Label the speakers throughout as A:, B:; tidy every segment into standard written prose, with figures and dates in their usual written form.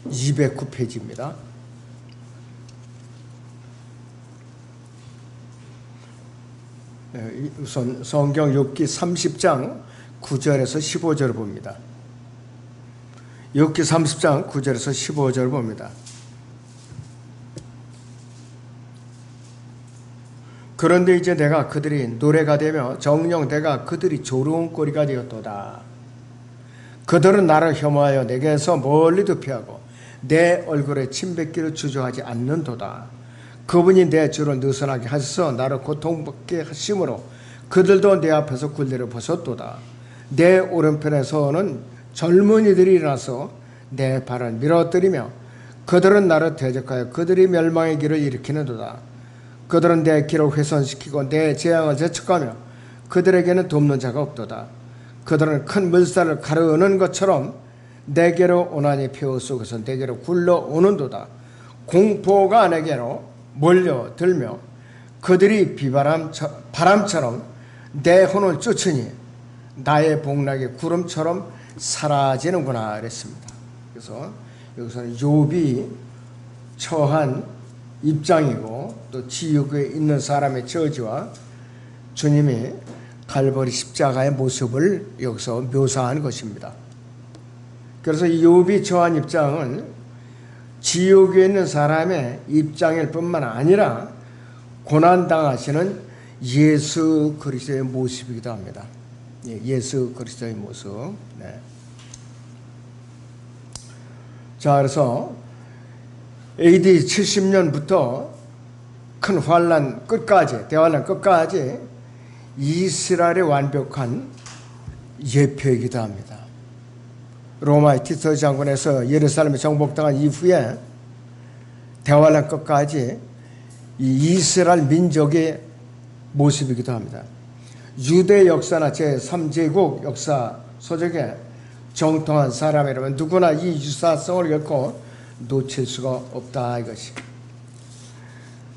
A: 209페이지입니다. 우선 성경 욥기 30장 9절에서 15절을 봅니다. 욥기 30장 9절에서 15절을 봅니다. 그런데 이제 내가 그들이 노래가 되며 정녕 내가 그들이 조롱 거리가 되었도다. 그들은 나를 혐오하여 내게서 멀리도 피하고 내 얼굴에 침뱉기를 주저하지 않는도다. 그분이 내 주를 느슨하게 하셔서 나를 고통받게 하심으로 그들도 내 앞에서 굴레를 벗었도다. 내 오른편에서는 젊은이들이 일어나서 내 발을 밀어뜨리며 그들은 나를 대적하여 그들이 멸망의 길을 일으키는도다. 그들은 내 길을 훼손시키고 내 재앙을 재촉하며 그들에게는 돕는 자가 없도다. 그들은 큰 물살을 가르는 것처럼 내게로 오나니 폐허 속에서 내게로 굴러오는도다. 공포가 내게로 몰려들며 그들이 바람처럼 내 혼을 쫓으니 나의 복락이 구름처럼 사라지는구나 그랬습니다. 그래서 여기서는 욥이 처한 입장이고 또 지옥에 있는 사람의 처지와 주님이 갈보리 십자가의 모습을 여기서 묘사한 것입니다. 그래서 욥이 처한 입장은 지옥에 있는 사람의 입장일 뿐만 아니라 고난당하시는 예수 그리스도의 모습이기도 합니다. 예수 그리스도의 모습. 네. 자, 그래서 AD 70년부터 큰 환란 끝까지, 대환란 끝까지 이스라엘의 완벽한 예표이기도 합니다. 로마의 티토 장군에서 예루살렘에 정복당한 이후에 대환란 끝까지 이 이스라엘 민족의 모습이기도 합니다. 유대 역사나 제3제국 역사 소적에 정통한 사람이라면 누구나 이 유사성을 결코 놓칠 수가 없다 이것이.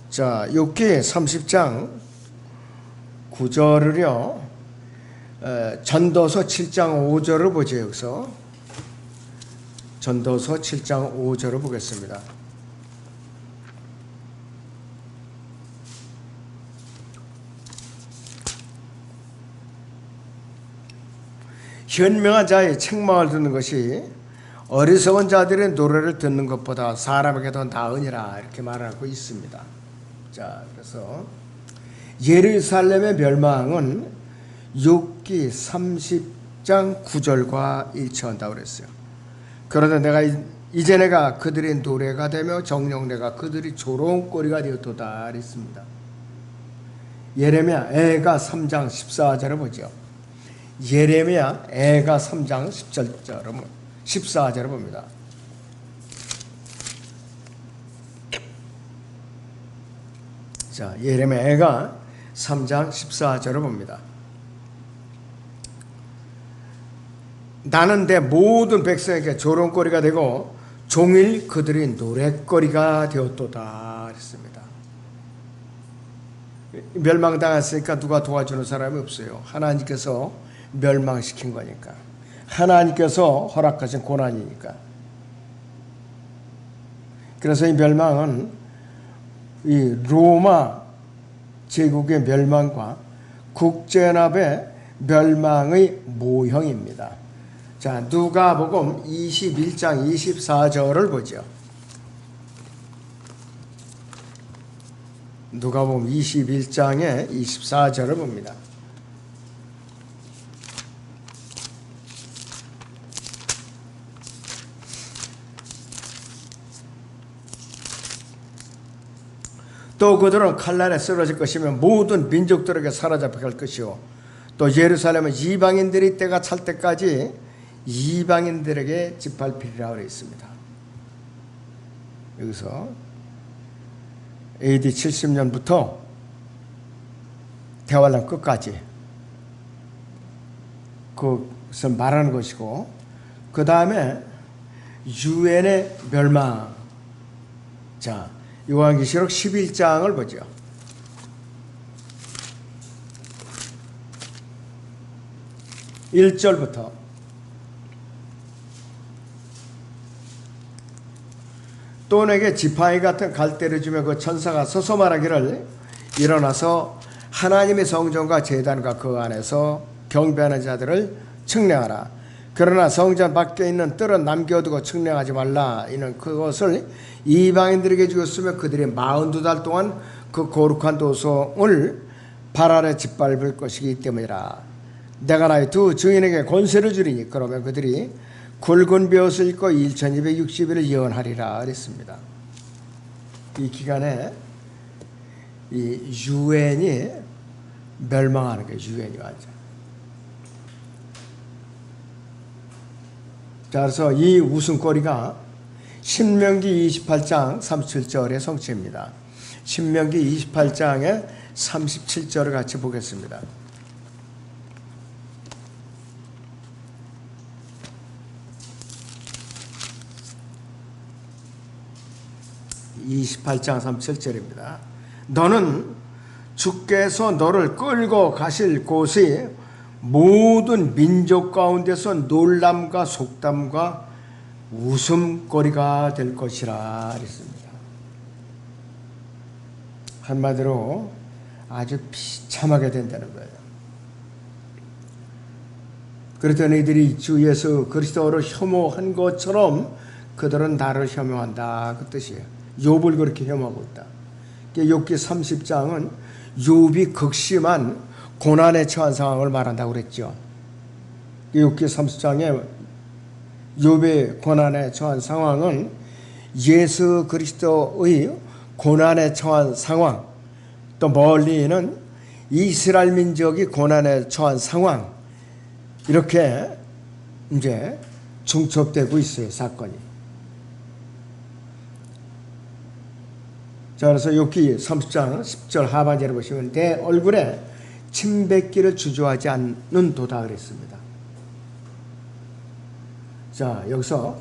A: 자, 욥기 30장 9절을요 전도서 7장 5절을 보죠. 여기서 전도서 7장 5절을 보겠습니다. 현명한 자의 책망을 듣는 것이 어리석은 자들의 노래를 듣는 것보다 사람에게 더 나으니라 이렇게 말하고 있습니다. 자, 그래서 예루살렘의 멸망은 욥기 30장 9절과 일치한다고 그랬어요. 그런데 이제 내가 그들의 노래가 되며 정녕 내가 그들이 조롱거리가 되었도다 그랬습니다. 예레미야 애가 3장 14절을 보죠. 예레미야 애가 3장 14절을 봅니다. 자, 예레미야 애가 3장 14절을 봅니다. 나는 내 모든 백성에게 조롱거리가 되고 종일 그들이 노랫거리가 되었도다 그랬습니다. 멸망당했으니까 누가 도와주는 사람이 없어요. 하나님께서 멸망시킨 거니까. 하나님께서 허락하신 고난이니까. 그래서 이 멸망은 이 로마 제국의 멸망과 국제연합의 멸망의 모형입니다. 자, 누가복음 21장 24절을 보죠. 누가복음 21장의 24절을 봅니다. 또 그들은 칼날에 쓰러질 것이며 모든 민족들에게 사로잡혀 갈 것이요 또 예루살렘은 이방인들이 때가 찰 때까지 이방인들에게 짓밟히리라 그러 있습니다. 여기서 AD 70년부터 대환란 끝까지 그것을 말하는 것이고, 그 다음에 유엔의 멸망. 자, 요한계시록 11장을 보죠. 1절부터 또 내게 지팡이 같은 갈대를 주며 그 천사가 서서 말하기를 일어나서 하나님의 성전과 제단과 그 안에서 경배하는 자들을 측량하라. 그러나 성전 밖에 있는 뜰은 남겨두고 측량하지 말라. 이는 그것을 이방인들에게 주었으며 그들이 42달 동안 그 거룩한 도성을 발 아래 짓밟을 것이기 때문이라. 내가 나의 두 증인에게 권세를 주리니 그러면 그들이 굵은 벼옷을 입고 1260일을 예언하리라 그랬습니다. 이 기간에 이 유엔이 멸망하는 거예요. 유엔이 완전. 자, 그래서 이 웃음거리가 신명기 28장 37절의 성취입니다. 신명기 28장의 37절을 같이 보겠습니다. (28장 37절입니다) 너는 주께서 너를 끌고 가실 곳이 모든 민족 가운데서 놀람과 속담과 웃음거리가 될 것이라 그랬습니다. 한마디로 아주 비참하게 된다는 거예요. 그랬더니 이들이 주 예수 그리스도를 혐오한 것처럼 그들은 나를 혐오한다 그 뜻이에요. 욥을 그렇게 혐오하고 있다. 욥기 30장은 욥이 극심한 고난에 처한 상황을 말한다고 그랬죠. 욥기 30장에 욥의 고난에 처한 상황은 예수 그리스도의 고난에 처한 상황, 또 멀리는 이스라엘 민족이 고난에 처한 상황, 이렇게 이제 중첩되고 있어요, 사건이. 자, 그래서 욥기 30장 10절 하반절에 보시면 내 얼굴에 침뱉기를 주저하지 않는도다 그랬습니다. 자, 여기서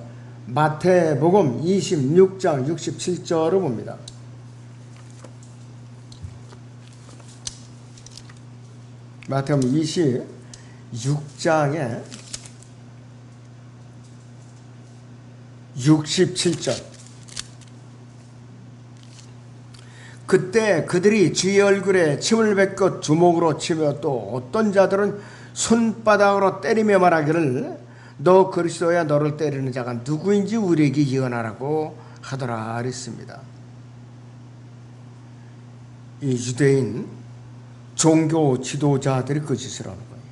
A: 마태복음 26장 67절을 봅니다. 마태복음 26장에 67절. 그때 그들이 주의 얼굴에 침을 뱉고 주먹으로 치며 또 어떤 자들은 손바닥으로 때리며 말하기를 너 그리스도야, 너를 때리는 자가 누구인지 우리에게 예언하라고 하더라 그랬습니다. 이 유대인 종교 지도자들이 그 짓을 하는 거예요.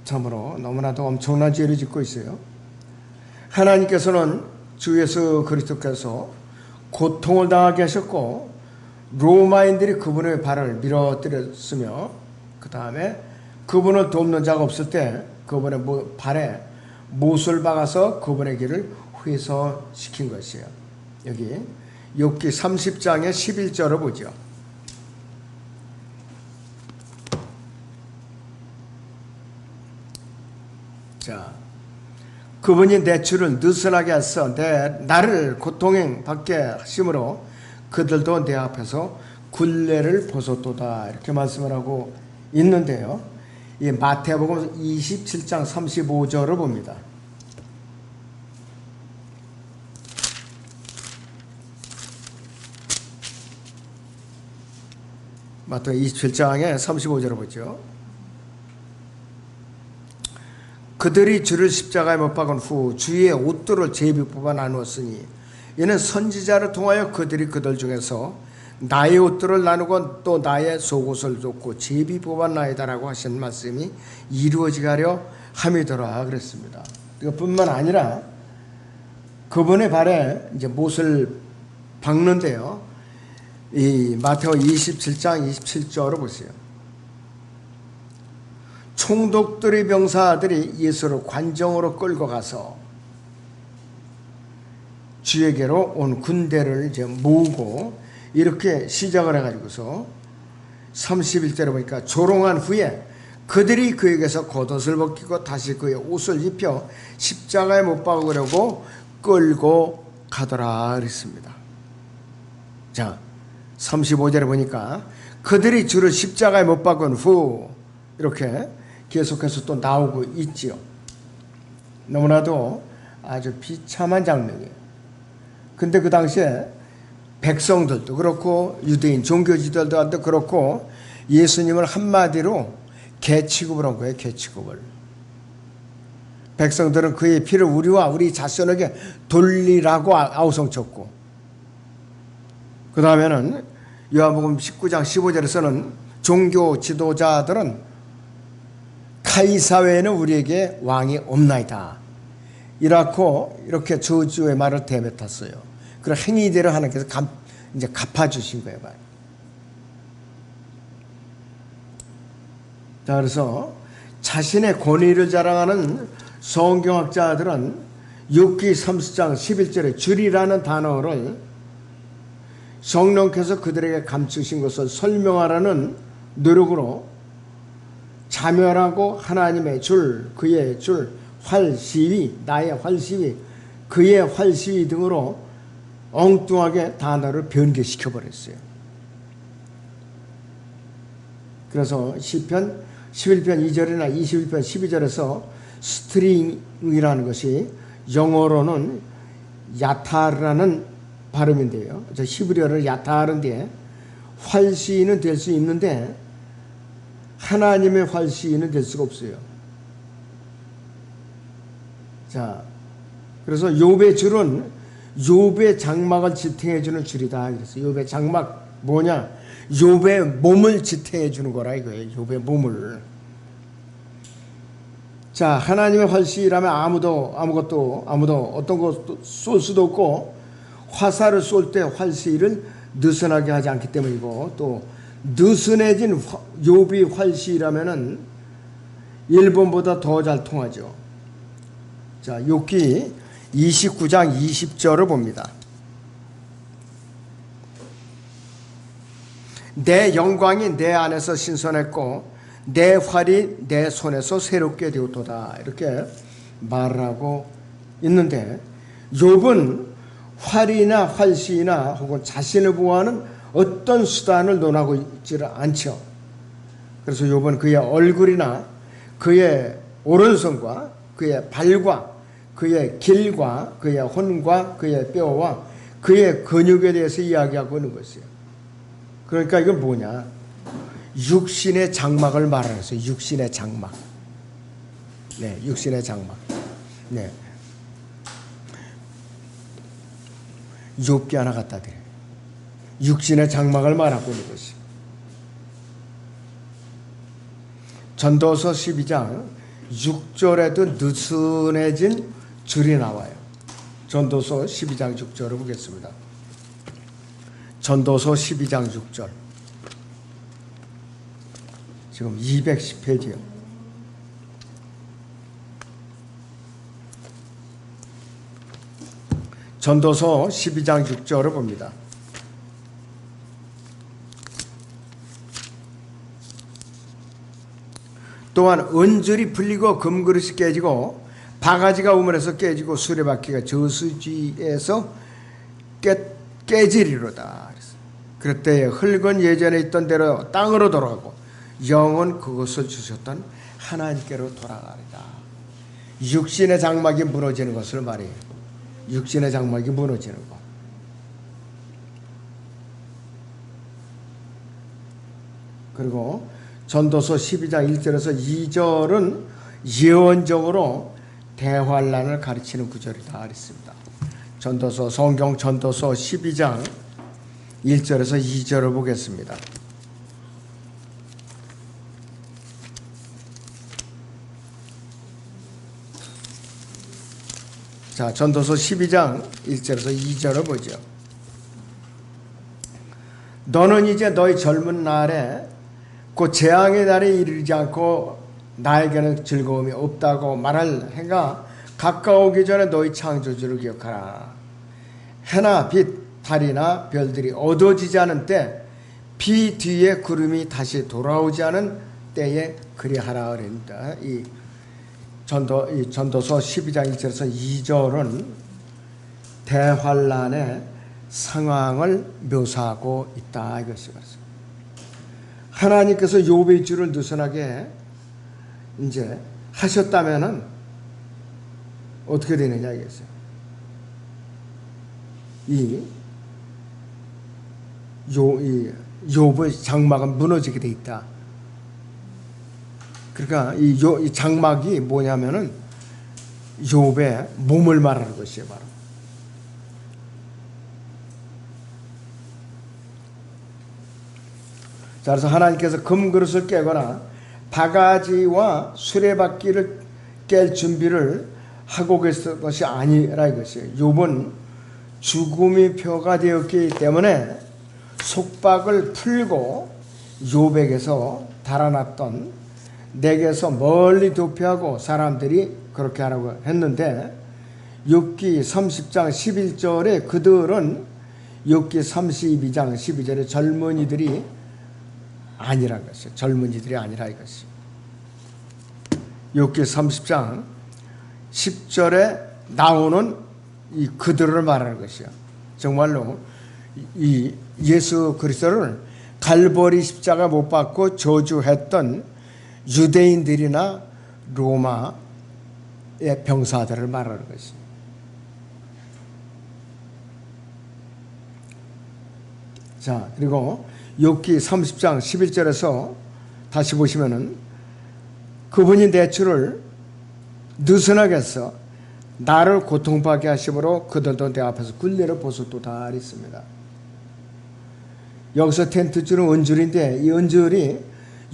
A: 참으로 너무나도 엄청난 죄를 짓고 있어요. 하나님께서는 주 예수 그리스도께서 고통을 당하게 하셨고 로마인들이 그분의 발을 밀어뜨렸으며 그 다음에 그분을 돕는 자가 없을 때 그분의 발에 못을 박아서 그분의 길을 회수시킨 것이에요. 여기 욥기 30장의 11절을 보죠. 자, 그분이 내 주를 느슨하게 하사 나를 고통에 받게 하심으로 그들도 내 앞에서 굴레를 벗었도다 이렇게 말씀을 하고 있는데요. 이 마태복음 27장 35절을 봅니다. 마태복음 27장의 35절을 보죠. 그들이 주를 십자가에 못 박은 후 주의 옷들을 제비 뽑아 나누었으니 이는 선지자를 통하여 그들이 그들 중에서 나의 옷들을 나누고 또 나의 속옷을 줬고 제비 뽑았나이다라고 하신 말씀이 이루어지게 하려 함이더라 그랬습니다. 그뿐만 아니라 그분의 발에 이제 못을 박는데요. 이 마태복음 27장 27절을 보세요. 총독들의 병사들이 예수를 관정으로 끌고 가서 주에게로 온 군대를 이제 모으고 이렇게 시작을 해가지고서 31절에 보니까 조롱한 후에 그들이 그에게서 겉옷을 벗기고 다시 그의 옷을 입혀 십자가에 못 박으려고 끌고 가더라 그랬습니다. 자, 35절에 보니까 그들이 주를 십자가에 못 박은 후 이렇게 계속해서 또 나오고 있지요. 너무나도 아주 비참한 장면이에요. 근데 그 당시에 백성들도 그렇고 유대인 종교지도자들도 그렇고 예수님을 한마디로 개 취급을 한 거예요. 개 취급을. 백성들은 그의 피를 우리와 우리 자손에게 돌리라고 아우성쳤고, 그 다음에는 요한복음 19장 15절에서는 종교 지도자들은 카이사 외에는 우리에게 왕이 없나이다, 이렇게 저주의 말을 대뱉었어요. 그런 행위대로 하나님께서 이제 갚아주신 거예요. 자, 그래서 자신의 권위를 자랑하는 성경학자들은 욥기 30장 11절에 줄이라는 단어를 성령께서 그들에게 감추신 것을 설명하라는 노력으로 자멸하고 하나님의 줄, 그의 줄, 활, 시위, 나의 활, 시위, 그의 활, 시위 등으로 엉뚱하게 단어를 변개시켜 버렸어요. 그래서 시편 11편 2절이나 21편 12절에서 스트링이라는 것이 영어로는 야타르라는 발음인데요. 저 히브리어를 야타르인데 활시위는 될 수 있는데 하나님의 활시위는 될 수가 없어요. 자, 그래서 욥의 줄은 욥의 장막을 지탱해 주는 줄이다. 그래서 욥의 장막 뭐냐? 욥의 몸을 지탱해 주는 거라 이거예요. 욥의 몸을. 자, 하나님의 활시위라면 아무도 어떤 것도 쏠 수도 없고, 화살을 쏠 때 활시위를 느슨하게 하지 않기 때문이고, 또 느슨해진 욥이 활시위라면은 일본보다 더 잘 통하죠. 자, 욥기 29장 20절을 봅니다. 내 영광이 내 안에서 신선했고 내 활이 내 손에서 새롭게 되었도다, 이렇게 말하고 있는데, 욥은 활이나 활시나 혹은 자신을 보호하는 어떤 수단을 논하고 있지를 않죠. 그래서 욥은 그의 얼굴이나 그의 오른손과 그의 발과 그의 길과 그의 혼과 그의 뼈와 그의 근육에 대해서 이야기하고 있는 것이에요. 그러니까 이건 뭐냐? 육신의 장막을 말하면서, 육신의 장막. 네, 육신의 장막. 네. 욥기 하나 갖다 드려요. 육신의 장막을 말하고 있는 것이. 전도서 12장 6절에도 느슨해진 줄이 나와요. 전도서 12장 6절을 보겠습니다. 전도서 12장 6절. 지금 210페이지요. 전도서 12장 6절을 봅니다. 또한 은줄이 풀리고 금그릇이 깨지고 바가지가 우물에서 깨지고 수레바퀴가 저수지에서 깨지리로다. 그럴 때에 흙은 예전에 있던 대로 땅으로 돌아가고 영은 그것을 주셨던 하나님께로 돌아가리다. 육신의 장막이 무너지는 것을 말해요. 육신의 장막이 무너지는 것. 그리고 전도서 12장 1절에서 2절은 예언적으로 대환란을 가르치는 구절이다 그랬습니다. 성경 전도서 12장 1절에서 2절을 보겠습니다. 자, 전도서 12장 1절에서 2절을 보죠. 너는 이제 너희 젊은 날에 곧 재앙의 날에 이르지 않고 나에게는 즐거움이 없다고 말할 해가 가까우기 전에 너희 창조주를 기억하라. 해나 빛, 달이나 별들이 어두워지지 않은 때, 비 뒤에 구름이 다시 돌아오지 않은 때에 그리하라 그랬습니다. 이 전도서 12장 1절에서 2절은 대환란의 상황을 묘사하고 있다 이것이 말씀. 하나님께서 욥의 줄을 느슨하게 이제 하셨다면은 어떻게 되느냐 이겠어요. 이 욥의 장막은 무너지게 돼 있다. 그러니까 이 장막이 뭐냐면은 욥의 몸을 말하는 것이에요, 바로. 자, 그래서 하나님께서 금그릇을 깨거나 바가지와 수레바퀴를 깰 준비를 하고 계신 것이 아니라 이것이에요. 욥은 죽음이 표가 되었기 때문에 속박을 풀고 욥에게서 달아났던, 내게서 멀리 도피하고 사람들이 그렇게 하라고 했는데, 욥기 30장 11절에 그들은 욥기 32장 12절에 젊은이들이 아니라 것이에요. 젊은이들이 아니라 이것이. 욥기 30장 10절에 나오는 이 그들을 말하는 것이요. 정말로 이 예수 그리스도를 갈보리 십자가 못 박고 저주했던 유대인들이나 로마의 병사들을 말하는 것이. 자, 그리고 욥기 30장 11절에서 다시 보시면은 그분이 내 주를 느슨하게 해서 나를 고통받게 하심으로 그들도 내 앞에서 굴레를 벗었도다 했습니다. 여기서 텐트줄은 은줄인데, 이 은줄이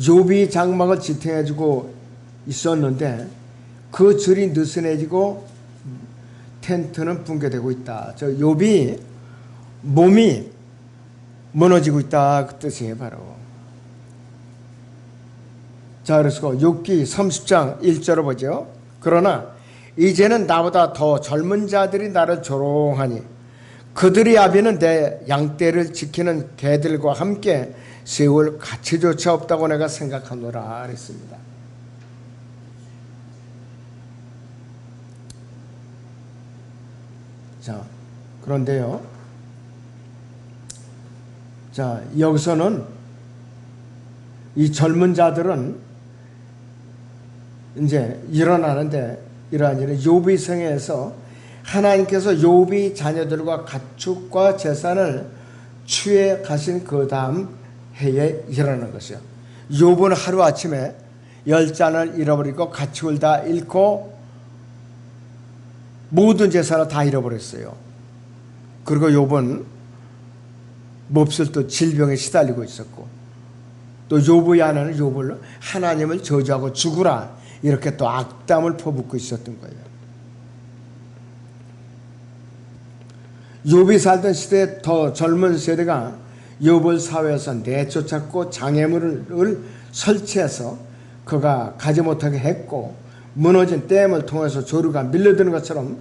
A: 욥이 장막을 지탱해주고 있었는데 그 줄이 느슨해지고 텐트는 붕괴되고 있다. 저 욥이 몸이 무너지고 있다, 그 뜻이에요, 바로. 자, 그래서 욥기 30장 1절을 보죠. 그러나 이제는 나보다 더 젊은 자들이 나를 조롱하니 그들의 아비는 내 양떼를 지키는 개들과 함께 세울 가치조차 없다고 내가 생각하노라 그랬습니다. 자, 그런데요, 자, 여기서는 이 젊은 자들은 이제 일어나는데, 이러한 일은 욥의 생애에서 하나님께서 욥의 자녀들과 가축과 재산을 취해 가신 그 다음 해에 일어나는 것이요. 욥은 하루아침에 10잔을 잃어버리고 가축을 다 잃고 모든 재산을 다 잃어버렸어요. 그리고 욥은 몹쓸 또 질병에 시달리고 있었고, 또 욥의 아내는 욥을 하나님을 저주하고 죽으라 이렇게 또 악담을 퍼붓고 있었던 거예요. 욥이 살던 시대에 더 젊은 세대가 욥을 사회에서 내쫓았고 장애물을 설치해서 그가 가지 못하게 했고, 무너진 댐을 통해서 조류가 밀려드는 것처럼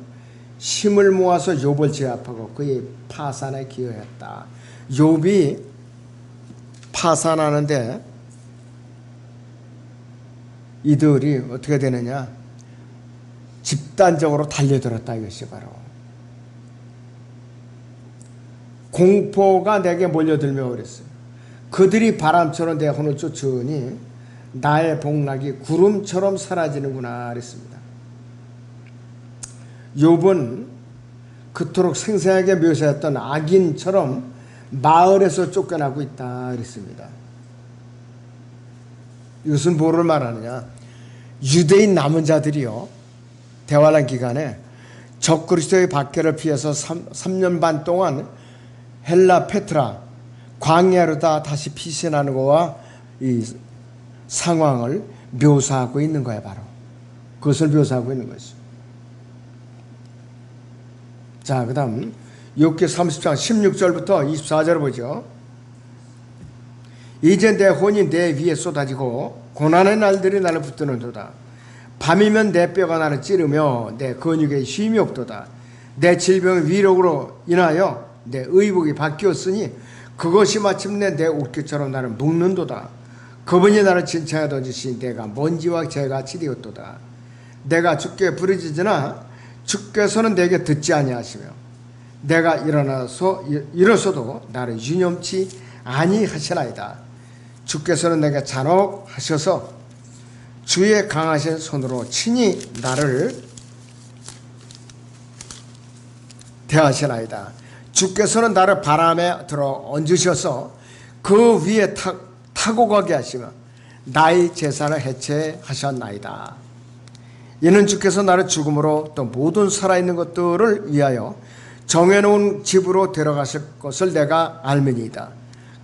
A: 힘을 모아서 욥을 제압하고 그의 파산에 기여했다. 욥이 파산하는데 이들이 어떻게 되느냐, 집단적으로 달려들었다 이것이 바로. 공포가 내게 몰려들며 그랬어요. 그들이 바람처럼 내 혼을 쫓으니 나의 복락이 구름처럼 사라지는구나 그랬습니다. 욥은 그토록 생생하게 묘사했던 악인처럼 마을에서 쫓겨나고 있다 그랬습니다. 이것은 뭐를 말하느냐, 유대인 남은 자들이요, 대환란 기간에 적그리스도의 박해를 피해서 3년 반 동안 헬라 페트라 광야로 다 다시 피신하는 것과 이 상황을 묘사하고 있는 거예요. 바로 그것을 묘사하고 있는 것이죠. 자, 그 다음 욥기 30장 16절부터 24절 보죠. 이제 내 혼이 내 위에 쏟아지고 고난의 날들이 나를 붙드는도다. 밤이면 내 뼈가 나를 찌르며 내 근육에 쉼이 없도다. 내 질병의 위력으로 인하여 내 의복이 바뀌었으니 그것이 마침내 내 옷깃처럼 나를 묶는도다. 그분이 나를 칭찬해 던지시니 내가 먼지와 재같이 되었도다. 내가 주께 부르짖으나 주께서는 내게 듣지 아니하시며 내가 일어서도 나를 유념치 아니하시나이다. 주께서는 내게 잔혹하셔서 주의 강하신 손으로 친히 나를 대하시나이다. 주께서는 나를 바람에 들어 얹으셔서 그 위에 타고 가게 하시며 나의 제사를 해체하셨나이다. 이는 주께서 나를 죽음으로 또 모든 살아있는 것들을 위하여 정해놓은 집으로 데려가실 것을 내가 알미니이다.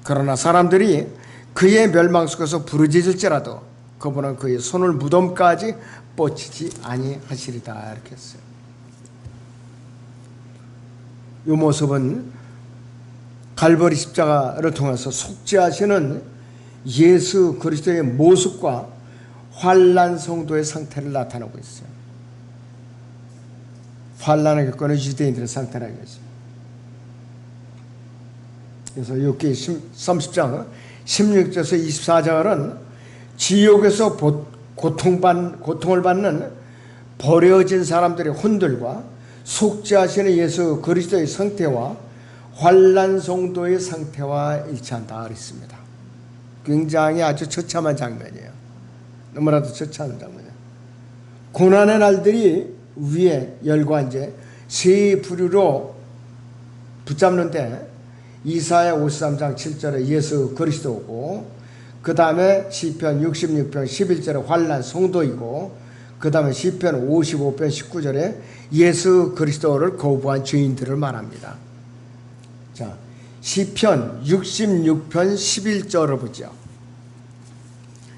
A: 그러나 사람들이 그의 멸망 속에서 부르짖을지라도 그분은 그의 손을 무덤까지 뻗치지 아니하시리다. 이렇게 했어요. 이 모습은 갈보리 십자가를 통해서 속죄하시는 예수 그리스도의 모습과 환난 성도의 상태를 나타내고 있어요. 환난을 겪는 유대인들의 상태라는 것이죠. 그래서 욥기 30장 16절에서 24절은 지옥에서 고통을 받는 버려진 사람들의 혼들과 속죄하시는 예수 그리스도의 상태와 환난 성도의 상태와 일치한다 그랬습니다. 굉장히 아주 처참한 장면이에요. 너무나도 처참한 장면이에요. 고난의 날들이 위에 열관제 세 부류로 붙잡는데 이사야 53장 7절에 예수 그리스도고, 그 다음에 시편 66편 11절에 환난 성도이고, 그 다음에 시편 55편 19절에 예수 그리스도를 거부한 죄인들을 말합니다. 자, 시편 66편 11절을 보죠.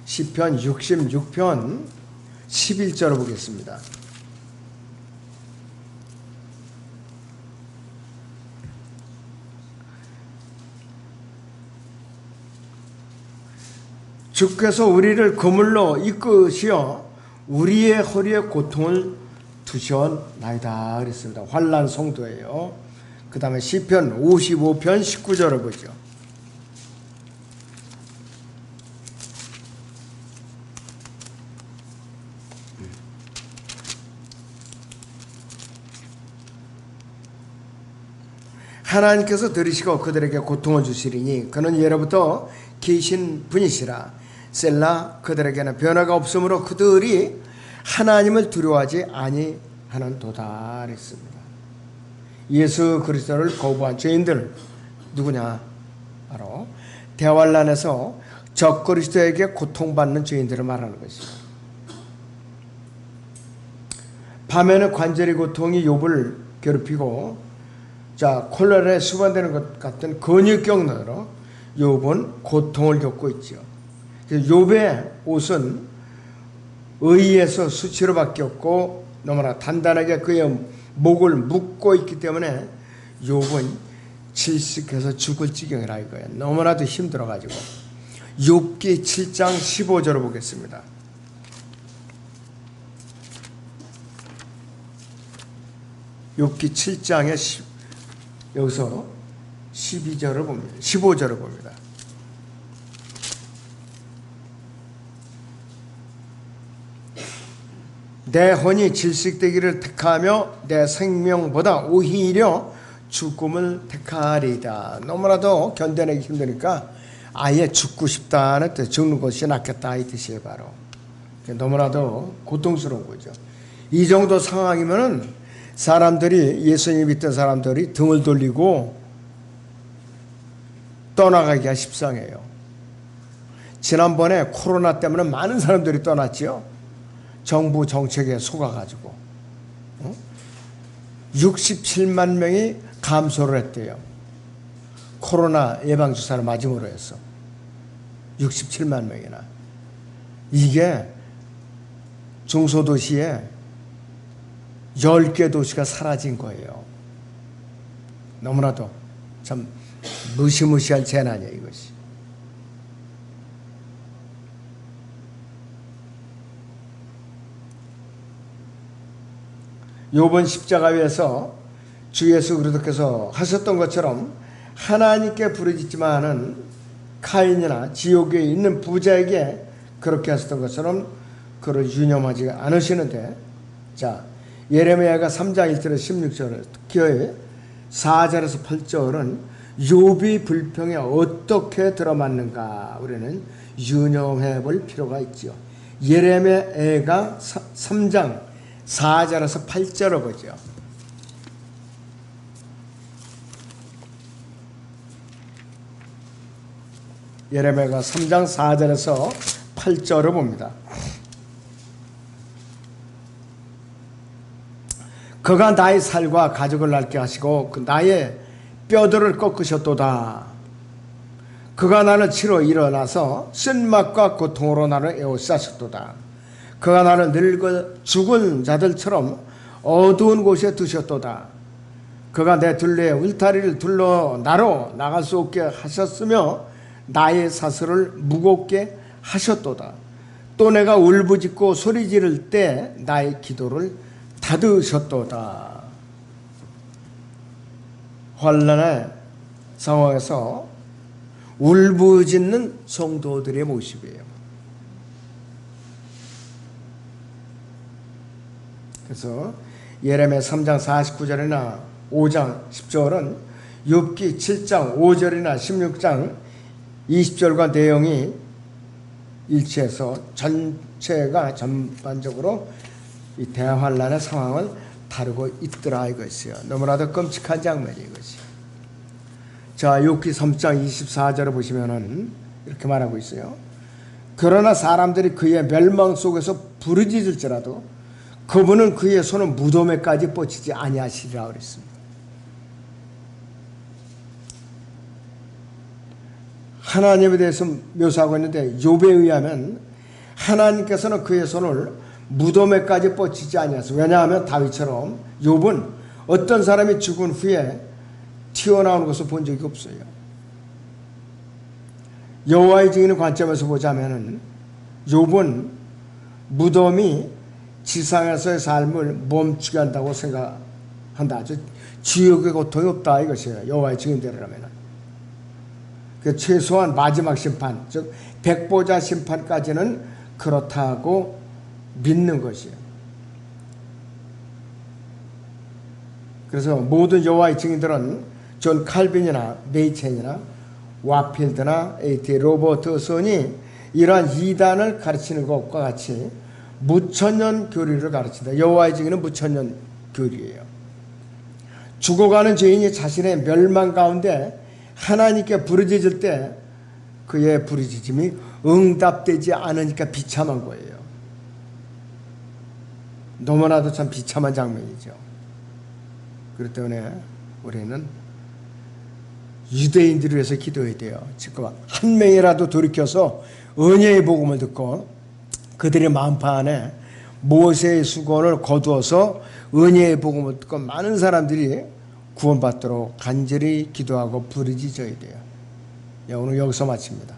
A: 시편 66편 11절을 보겠습니다. 주께서 우리를 그물로 이끄시어 우리의 허리에 고통을 두셨나이다 그랬습니다. 환난 성도예요. 그 다음에 시편 55편 19절을 보죠. 하나님께서 들으시고 그들에게 고통을 주시리니 그는 예로부터 계신 분이시라. 셀라. 그들에게는 변화가 없으므로 그들이 하나님을 두려워하지 아니하는 도다 했습니다. 예수 그리스도를 거부한 죄인들 누구냐? 바로 대환란에서 적 그리스도에게 고통받는 죄인들을 말하는 것입니다. 밤에는 관절의 고통이 욥을 괴롭히고, 자, 콜레라에 수반되는 것 같은 근육경으로 욥은 고통을 겪고 있죠. 욥의 옷은 의에서 수치로 바뀌었고 너무나 단단하게 그의 목을 묶고 있기 때문에 욥은 질식해서 죽을 지경이라 이거예요. 너무나도 힘들어가지고. 욥기 7장 15절을 보겠습니다. 욥기 7장에 여기서 12절을 봅니다. 15절을 봅니다. 내 혼이 질식되기를 택하며 내 생명보다 오히려 죽음을 택하리이다. 너무나도 견뎌내기 힘드니까 아예 죽고 싶다는 뜻, 죽는 것이 낫겠다 이 뜻이에요. 바로 너무나도 고통스러운 거죠. 이 정도 상황이면은 사람들이, 예수님 믿던 사람들이 등을 돌리고 떠나가기가 십상해요. 지난번에 코로나 때문에 많은 사람들이 떠났죠. 정부 정책에 속아가지고 67만 명이 감소를 했대요. 코로나 예방주사를 맞음으로 해서 67만 명이나. 이게 중소도시에 10개 도시가 사라진 거예요. 너무나도 참 무시무시한 재난이에요, 이것이. 욥은 십자가 위에서 주 예수 그리스도께서 하셨던 것처럼 하나님께 부르짖지만은 카인이나 지옥에 있는 부자에게 그렇게 하셨던 것처럼 그를 유념하지 않으시는데, 자, 예레미야가 3장 1절에서 16절, 특히 4절에서 8절은 욥이 불평에 어떻게 들어맞는가 우리는 유념해 볼 필요가 있죠. 예레미야가 3장 4절에서 8절을 보죠. 예레미야가 3장 4절에서 8절을 봅니다. 그가 나의 살과 가죽을 낡게 하시고 나의 뼈들을 꺾으셨도다. 그가 나를 치러 일어나서 쓴맛과 고통으로 나를 에워싸셨도다. 그가 나를 늙어 죽은 자들처럼 어두운 곳에 두셨도다. 그가 내 둘레에 울타리를 둘러 나로 나갈 수 없게 하셨으며 나의 사슬을 무겁게 하셨도다. 또 내가 울부짖고 소리 지를 때 나의 기도를 닫으셨도다. 환난의 상황에서 울부짖는 성도들의 모습이에요. 그래서 예레미야 3장 49절이나 5장 10절은 욥기 7장 5절이나 16장 20절과 내용이 일치해서 전체가 전반적으로 이 대환란의 상황을 다루고 있더라 이것이요. 너무나도 끔찍한 장면이 이것이. 자, 욥기 3장 24절을 보시면은 이렇게 말하고 있어요. 그러나 사람들이 그의 멸망 속에서 부르짖을지라도 그분은 그의 손을 무덤에까지 뻗치지 아니하시리라 그랬습니다. 하나님에 대해서 묘사하고 있는데 욥에 의하면 하나님께서는 그의 손을 무덤에까지 뻗치지 아니하소서. 왜냐하면 다윗처럼 욥은 어떤 사람이 죽은 후에 튀어나오는 것을 본 적이 없어요. 여호와의 증인의 관점에서 보자면 욥은 무덤이 지상에서의 삶을 멈추게 한다고 생각한다. 지옥의 고통이 없다 이것이에요. 여호와의 증인대로라면. 최소한 마지막 심판, 즉 백보자 심판까지는 그렇다고 믿는 것이에요. 그래서 모든 여호와의 증인들은 존 칼빈이나 메이첸이나 와필드나 A.T. 로버트슨이 이러한 이단을 가르치는 것과 같이 무천년 교리를 가르친다. 여호와의 증인은 무천년 교리예요. 죽어가는 죄인이 자신의 멸망 가운데 하나님께 부르짖을 때 그의 부르짖음이 응답되지 않으니까 비참한 거예요. 너무나도 참 비참한 장면이죠. 그렇기 때문에 우리는 유대인들을 위해서 기도해야 돼요. 지금 한 명이라도 돌이켜서 은혜의 복음을 듣고 그들의 마음파 안에 모세의 수건을 거두어서 은혜의 복음을 듣고 많은 사람들이 구원받도록 간절히 기도하고 부르짖어야 돼요. 오늘 여기서 마칩니다.